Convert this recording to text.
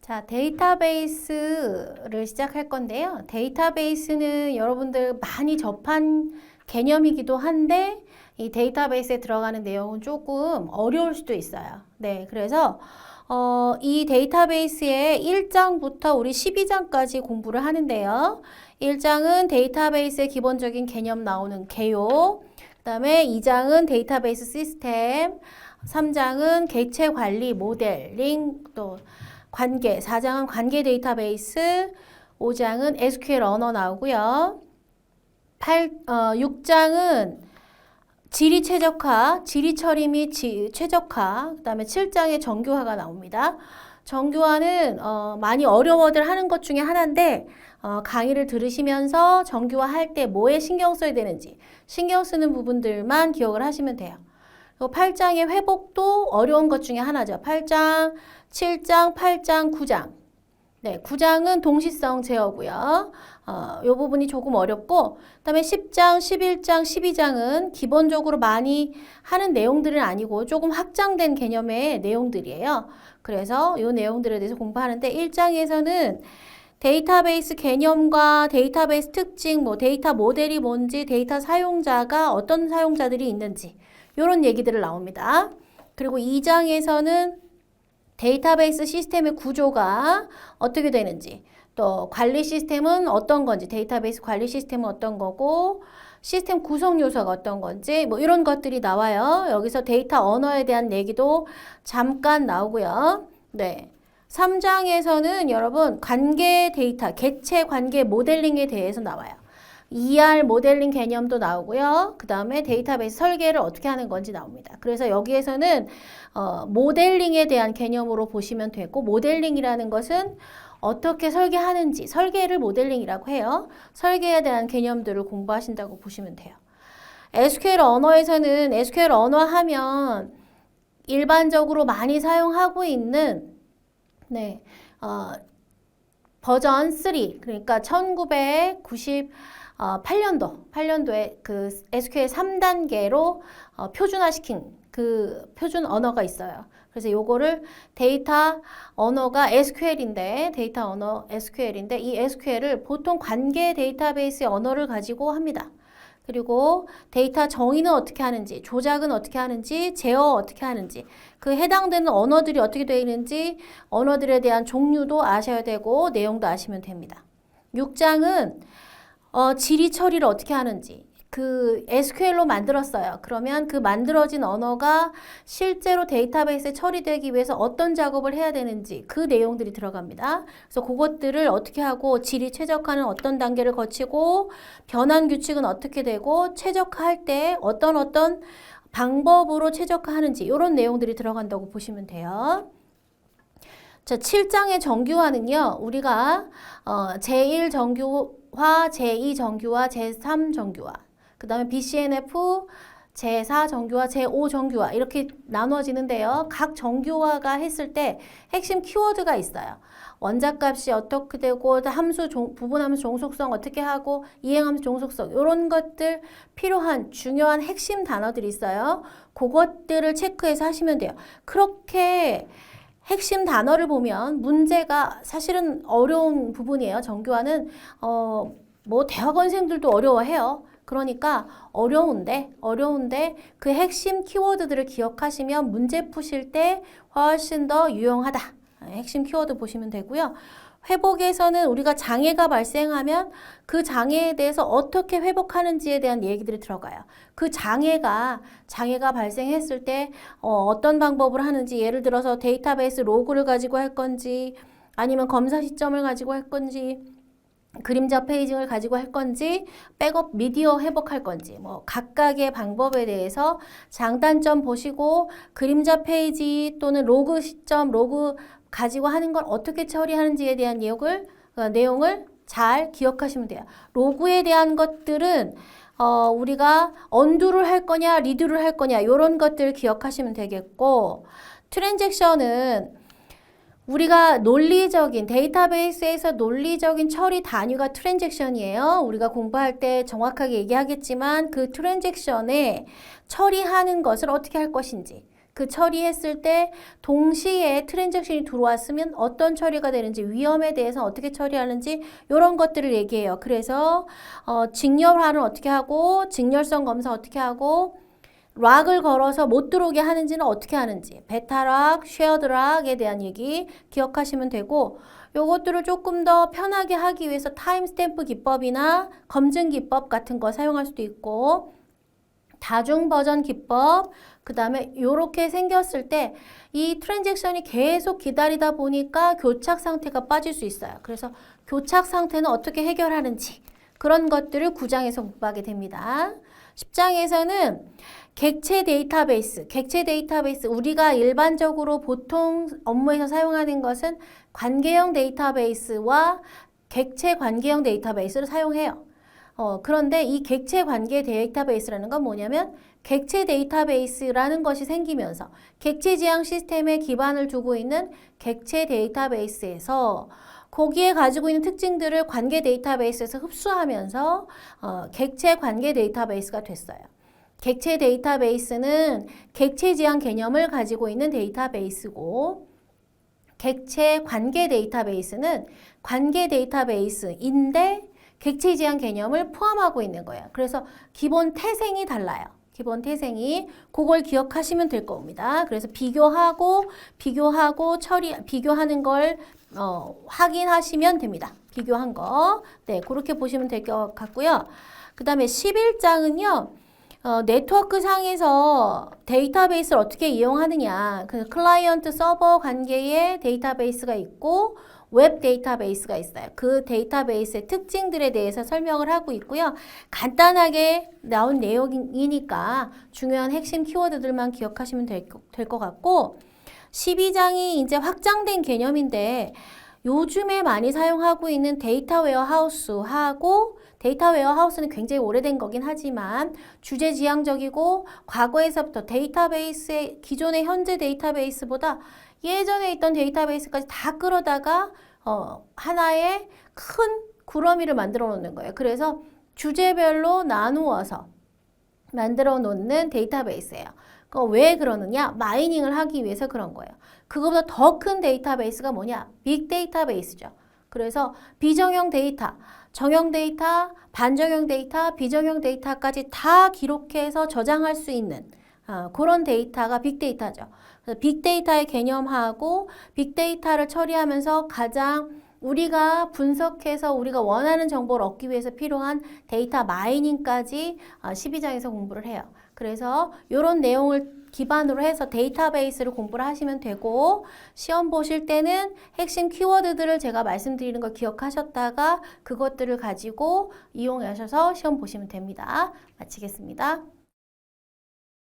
자, 데이터베이스를 시작할 건데요. 데이터베이스는 여러분들 많이 접한 개념이기도 한데 이 데이터베이스에 들어가는 내용은 조금 어려울 수도 있어요. 네, 그래서 이 데이터베이스의 1장부터 우리 12장까지 공부를 하는데요. 1장은 데이터베이스의 기본적인 개념 나오는 개요. 그 다음에 2장은 데이터베이스 시스템, 3장은 객체 관리, 모델링, 또 관계, 4장은 관계 데이터베이스, 5장은 SQL 언어 나오고요. 6장은 지리 최적화, 지리 처리 및 최적화, 그 다음에 7장에 정교화가 나옵니다. 정교화는 많이 어려워들 하는 것 중에 하나인데 강의를 들으시면서 정교화할 때 뭐에 신경 써야 되는지 신경 쓰는 부분들만 기억을 하시면 돼요. 그리고 8장의 회복도 어려운 것 중에 하나죠. 8장, 7장, 8장, 9장. 네, 9장은 동시성 제어고요. 이 부분이 조금 어렵고, 그 다음에 10장, 11장, 12장은 기본적으로 많이 하는 내용들은 아니고 조금 확장된 개념의 내용들이에요. 그래서 이 내용들에 대해서 공부하는데 1장에서는 데이터베이스 개념과 데이터베이스 특징, 뭐 데이터 모델이 뭔지, 데이터 사용자가 어떤 사용자들이 있는지 이런 얘기들을 나옵니다. 그리고 2장에서는 데이터베이스 시스템의 구조가 어떻게 되는지, 또 관리 시스템은 어떤 건지, 데이터베이스 관리 시스템은 어떤 거고, 시스템 구성 요소가 어떤 건지, 뭐 이런 것들이 나와요. 여기서 데이터 언어에 대한 얘기도 잠깐 나오고요. 네. 3장에서는 여러분 관계 데이터, 객체 관계 모델링에 대해서 나와요. ER 모델링 개념도 나오고요. 그 다음에 데이터베이스 설계를 어떻게 하는 건지 나옵니다. 그래서 여기에서는 모델링에 대한 개념으로 보시면 되고, 모델링이라는 것은 어떻게 설계하는지, 설계를 모델링이라고 해요. 설계에 대한 개념들을 공부하신다고 보시면 돼요. SQL 언어에서는 SQL 언어 하면 일반적으로 많이 사용하고 있는 버전 3, 그러니까 1998년도에 그 SQL 3단계로 표준화시킨 그 표준 언어가 있어요. 그래서 요거를 데이터 언어가 SQL인데, 데이터 언어 SQL인데, 이 SQL을 보통 관계 데이터베이스의 언어를 가지고 합니다. 그리고 데이터 정의는 어떻게 하는지, 조작은 어떻게 하는지, 제어 어떻게 하는지, 그 해당되는 언어들이 어떻게 되어 있는지, 언어들에 대한 종류도 아셔야 되고, 내용도 아시면 됩니다. 6장은 지리 처리를 어떻게 하는지, 그 SQL로 만들었어요. 그러면 그 만들어진 언어가 실제로 데이터베이스에 처리되기 위해서 어떤 작업을 해야 되는지 그 내용들이 들어갑니다. 그래서 그것들을 어떻게 하고, 지리 최적화는 어떤 단계를 거치고, 변환 규칙은 어떻게 되고, 최적화할 때 어떤 방법으로 최적화하는지 이런 내용들이 들어간다고 보시면 돼요. 자, 7장의 정규화는요, 우리가 제1 정규화, 제2 정규화, 제3 정규화, 그 다음에 BCNF, 제4 정규화, 제5 정규화 이렇게 나누어지는데요. 각 정규화가 했을 때 핵심 키워드가 있어요. 원자값이 어떻게 되고, 부분함수 종속성 어떻게 하고, 이행함수 종속성 이런 것들 필요한 중요한 핵심 단어들이 있어요. 그것들을 체크해서 하시면 돼요. 그렇게 핵심 단어를 보면 문제가 사실은 어려운 부분이에요. 정규화는 뭐 대학원생들도 어려워해요. 그러니까 어려운데 그 핵심 키워드들을 기억하시면 문제 푸실 때 훨씬 더 유용하다. 핵심 키워드 보시면 되고요. 회복에서는 우리가 장애가 발생하면 그 장애에 대해서 어떻게 회복하는지에 대한 얘기들이 들어가요. 그 장애가 발생했을 때 어떤 방법을 하는지, 예를 들어서 데이터베이스 로그를 가지고 할 건지, 아니면 검사 시점을 가지고 할 건지, 그림자 페이징을 가지고 할 건지, 백업 미디어 회복할 건지, 뭐 각각의 방법에 대해서 장단점 보시고, 그림자 페이지 또는 로그 시점, 로그 가지고 하는 걸 어떻게 처리하는지에 대한 내용을 잘 기억하시면 돼요. 로그에 대한 것들은 우리가 언두를 할 거냐, 리두를 할 거냐 이런 것들 기억하시면 되겠고, 트랜잭션은 우리가 논리적인 데이터베이스에서 논리적인 처리 단위가 트랜잭션이에요. 우리가 공부할 때 정확하게 얘기하겠지만 그 트랜잭션에 처리하는 것을 어떻게 할 것인지, 그 처리했을 때 동시에 트랜잭션이 들어왔으면 어떤 처리가 되는지, 위험에 대해서 어떻게 처리하는지 이런 것들을 얘기해요. 그래서 직렬화는 어떻게 하고, 직렬성 검사 어떻게 하고, 락을 걸어서 못 들어오게 하는지는 어떻게 하는지, 베타락, 쉐어드락에 대한 얘기 기억하시면 되고, 요것들을 조금 더 편하게 하기 위해서 타임스탬프 기법이나 검증 기법 같은 거 사용할 수도 있고, 다중 버전 기법, 그 다음에 요렇게 생겼을 때 이 트랜잭션이 계속 기다리다 보니까 교착 상태가 빠질 수 있어요. 그래서 교착 상태는 어떻게 해결하는지 그런 것들을 9장에서 공부하게 됩니다. 10장에서는 객체 데이터베이스, 우리가 일반적으로 보통 업무에서 사용하는 것은 관계형 데이터베이스와 객체 관계형 데이터베이스를 사용해요. 그런데 이 객체 관계 데이터베이스라는 건 뭐냐면 객체 데이터베이스라는 것이 생기면서 객체 지향 시스템에 기반을 두고 있는 객체 데이터베이스에서 거기에 가지고 있는 특징들을 관계 데이터베이스에서 흡수하면서 객체 관계 데이터베이스가 됐어요. 객체 데이터베이스는 객체 지향 개념을 가지고 있는 데이터베이스고, 객체 관계 데이터베이스는 관계 데이터베이스인데 객체 지향 개념을 포함하고 있는 거예요. 그래서 기본 태생이 달라요. 기본 태생이 그걸 기억하시면 될 겁니다. 그래서 비교하고 비교하는 걸 확인하시면 됩니다. 비교한 거. 네, 그렇게 보시면 될 것 같고요. 그 다음에 11장은요. 네트워크 상에서 데이터베이스를 어떻게 이용하느냐. 그 클라이언트 서버 관계의 데이터베이스가 있고 웹 데이터베이스가 있어요. 그 데이터베이스의 특징들에 대해서 설명을 하고 있고요. 간단하게 나온 내용이니까 중요한 핵심 키워드들만 기억하시면 될 것 같고, 12장이 이제 확장된 개념인데 요즘에 많이 사용하고 있는 데이터 웨어하우스하고, 데이터 웨어하우스는 굉장히 오래된 거긴 하지만 주제 지향적이고 과거에서부터 데이터베이스의 기존의 현재 데이터베이스보다 예전에 있던 데이터베이스까지 다 끌어다가 하나의 큰 구러미를 만들어 놓는 거예요. 그래서 주제별로 나누어서 만들어 놓는 데이터베이스예요. 왜 그러느냐? 마이닝을 하기 위해서 그런 거예요. 그거보다 더 큰 데이터베이스가 뭐냐? 빅 데이터베이스죠. 그래서 비정형 데이터, 정형 데이터, 반정형 데이터, 비정형 데이터까지 다 기록해서 저장할 수 있는 그런 데이터가 빅데이터죠. 빅데이터의 개념하고 빅데이터를 처리하면서 가장 우리가 분석해서 우리가 원하는 정보를 얻기 위해서 필요한 데이터 마이닝까지 12장에서 공부를 해요. 그래서 이런 내용을 기반으로 해서 데이터베이스를 공부를 하시면 되고, 시험 보실 때는 핵심 키워드들을 제가 말씀드리는 걸 기억하셨다가 그것들을 가지고 이용하셔서 시험 보시면 됩니다. 마치겠습니다.